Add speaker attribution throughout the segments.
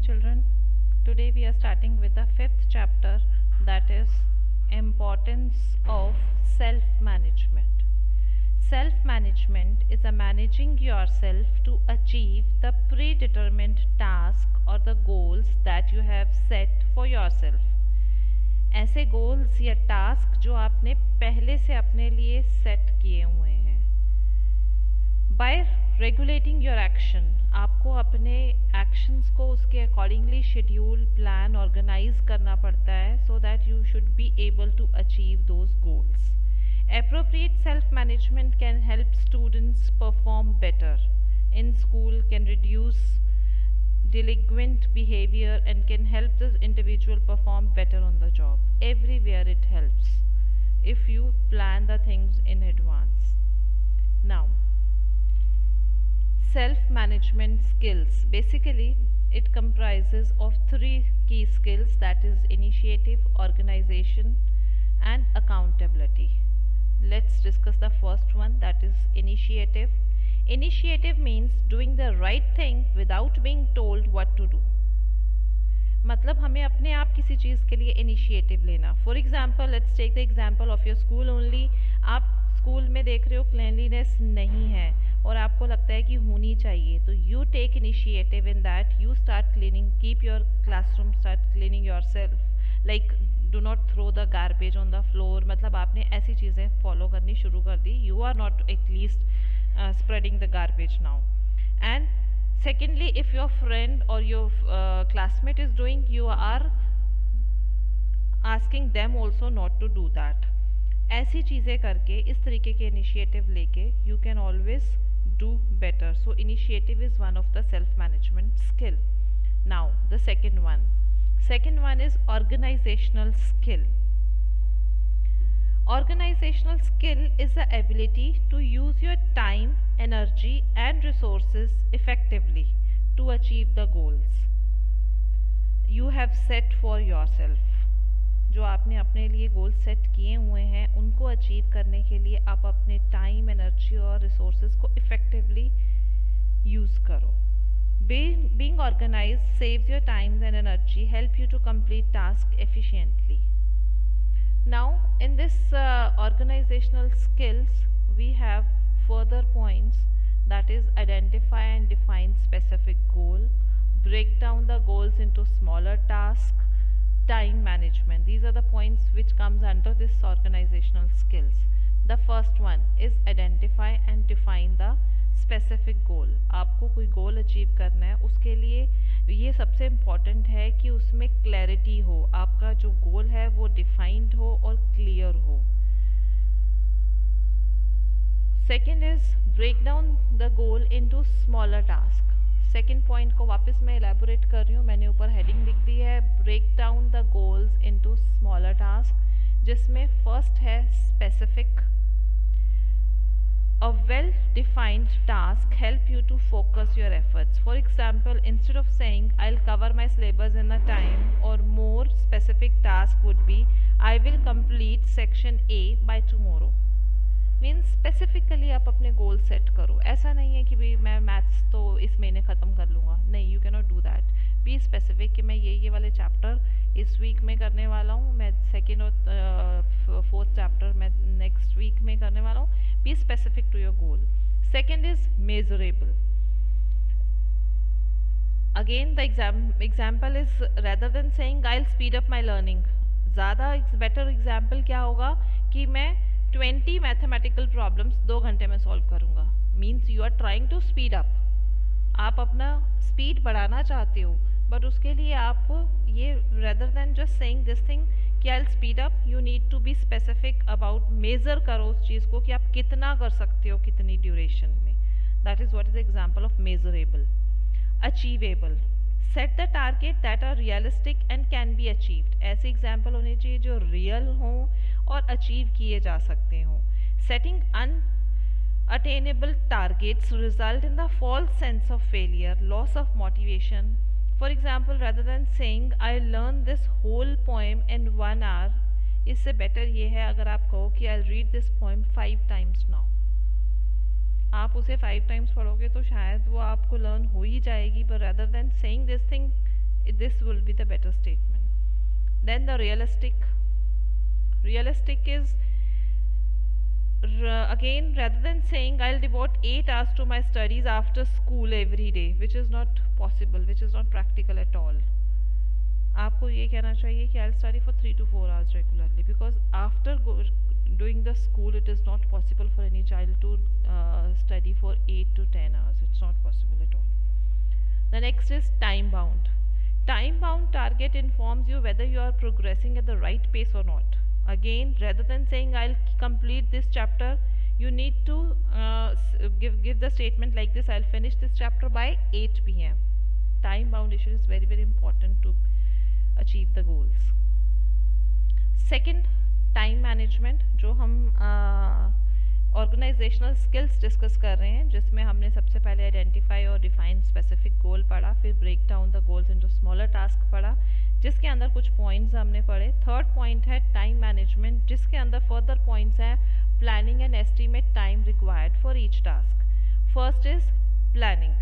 Speaker 1: children. Today we are starting with the fifth chapter, that is importance of self-management. Self-management is a managing yourself to achieve the predetermined task or the goals that you have set for yourself. ऐसे goals या task जो आपने पहले से अपने लिए set किए हुए हैं. बाय रेगुलेटिंग योर एक्शन, आपको अपने एक्शंस को उसके अकॉर्डिंगली शेड्यूल, प्लान, ऑर्गेनाइज करना पड़ता है so that you should be able to achieve those goals. Appropriate self-management can help students perform better in school, can reduce delinquent behavior and can help the individual perform better on the job. Everywhere it helps if you plan the things in advance. Now, self-management skills. Basically, it comprises of three key skills, that is initiative, organization and accountability. Let's discuss the first one, that is initiative. Initiative means doing the right thing without being told what to do. मतलब हमें अपने आप किसी चीज़ के लिए initiative लेना. For example, let's take the example of your school only. आप school में देख रहे हो क्लीनलीनेस नहीं है और आपको लगता है कि होनी चाहिए, तो you take initiative in that. You start cleaning, keep your classroom, start cleaning your self. Like do not throw the garbage on the floor. मतलब आपने ऐसी चीज़ें फॉलो करनी शुरू कर दी. You are not at least spreading the garbage now. And secondly, if your friend or your classmate is doing, you are asking them also not to do that. ऐसी चीज़ें करके, इस तरीके के इनिशिएटिव लेके you can always do better. So initiative is one of the self-management skill. Now the second one is organizational skill. Organizational skill is the ability to use your time, energy and resources effectively to achieve the goals you have set for yourself. जो आपने अपने लिए goal set किए हुए हैं उनको achieve करने के लिए आप अपने टाइम, एनर्जी और रिसोर्सेज को इफेक्टिवली यूज़ करो. Being organized saves your time and energy, help you to complete tasks efficiently. Now in this organizational skills we have further points, that is identify and define specific goal, break down the goals into smaller tasks, time management. These are the points which comes under this organizational skills. The first one is identify and define the specific goal. आपको कोई goal achieve करना है, उसके लिए ये सबसे important है कि उसमें क्लैरिटी हो. आपका जो गोल है वो डिफाइंड हो और क्लियर हो. Second is break down the goal into smaller task. Second point को वापस मैं एलैबोरेट कर रही हूँ, मैंने ऊपर हेडिंग लिख दी है, break down the goals into smaller task, जिसमें फर्स्ट है specific. A well-defined task help you to focus your efforts. For example, instead of saying I'll cover my syllabus in a time, or more specific task would be I will complete section A by tomorrow. Means specifically आप अपने goal set करो. ऐसा नहीं है कि भाई मैं maths तो इस महीने ख़त्म कर लूँगा. नहीं, you can not do that. Be specific कि मैं ये वाले चैप्टर इस वीक में करने वाला हूँ, मैं सेकेंड और फोर्थ चैप्टर मैं नेक्स्ट वीक में करने वाला हूँ. Be specific to your goal. Second is measurable. Again the example is rather than saying I will speed up my learning. ज़्यादा बेटर एग्जाम्पल क्या होगा कि मैं 20 मैथमेटिकल प्रॉब्लम्स 2 घंटे में सॉल्व करूँगा. Means you are trying to speed up. आप अपना स्पीड बढ़ाना चाहते हो, बट उसके लिए आप ये rather than just saying this thing कि I will speed up, you need to be specific about. Measure करो उस चीज़ को कि आप कितना कर सकते हो, कितनी ड्यूरेशन में. That is what is example of measurable. Achievable. Set the target that are realistic and can be achieved. ऐसे एग्जाम्पल होने चाहिए जो रियल हों और अचीव किए जा सकते हों. Setting unattainable targets result in the false sense of failure, loss of motivation. For example, rather than saying I learned this whole poem in 1 hour, इससे बेटर ये है अगर आप कहो कि I'll read this poem 5 times now. आप उसे 5 times पढ़ोगे तो शायद वो आपको लर्न हो ही जाएगी, but rather than saying this thing this will be the better statement. Then the realistic is again, rather than saying I'll devote 8 hours to my studies after school every day, which is not possible, which is not practical at all. आपको ये कहना चाहिए कि I'll study for 3 to 4 hours regularly, because after doing the school it is not possible for any child to study for 8 to 10 hours. It's not possible at all. The next is time bound. Time bound target informs you whether you are progressing at the right pace or not. Again, rather than saying I'll complete this chapter, you need to give the statement like this: I'll finish this chapter by 8 p.m. Time bound issue is very, very important to achieve the goals. Second, time management, जो हम organisational skills discuss कर रहे हैं, जिसमें हमने सबसे पहले identify और डिफाइन स्पेसिफिक गोल पढ़ा, फिर break down the goals into smaller task पढ़ा, जिसके अंदर कुछ पॉइंट्स हमने पढ़े. थर्ड पॉइंट है टाइम मैनेजमेंट, जिसके अंदर फर्दर पॉइंट्स हैं planning and estimate time required for each task. First is planning.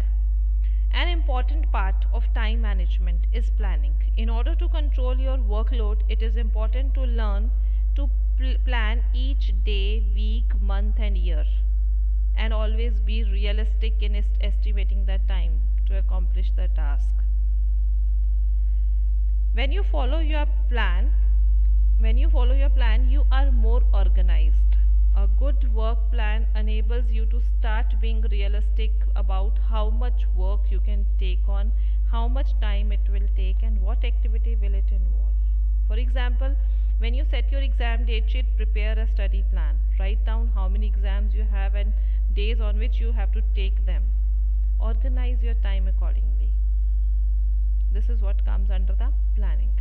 Speaker 1: An important part of time management is planning. In order to control your workload, it is important to learn to plan each day, week, month and year, and always be realistic in estimating the time to accomplish the task. When you follow your plan, you are more organized. A good work plan enables you to start being realistic about how much work you can take on, how much time it will take, and what activity will it involve. For example, when you set your exam date sheet, prepare a study plan. Write down how many exams you have and days on which you have to take them. Organize your time accordingly. This is what comes under the planning.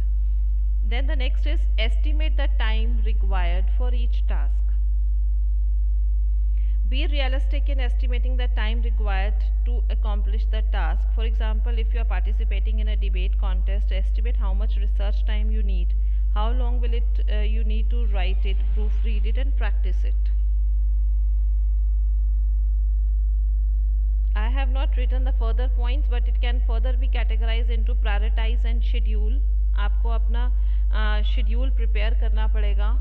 Speaker 1: Then the next is estimate the time required for each task. Be realistic in estimating the time required to accomplish the task. For example, if you are participating in a debate contest, estimate how much research time you need, how long will it you need to write it, proofread it and practice it. I have not written the further points, but it can further be categorized into prioritize and schedule. आपको अपना schedule prepare करना पड़ेगा.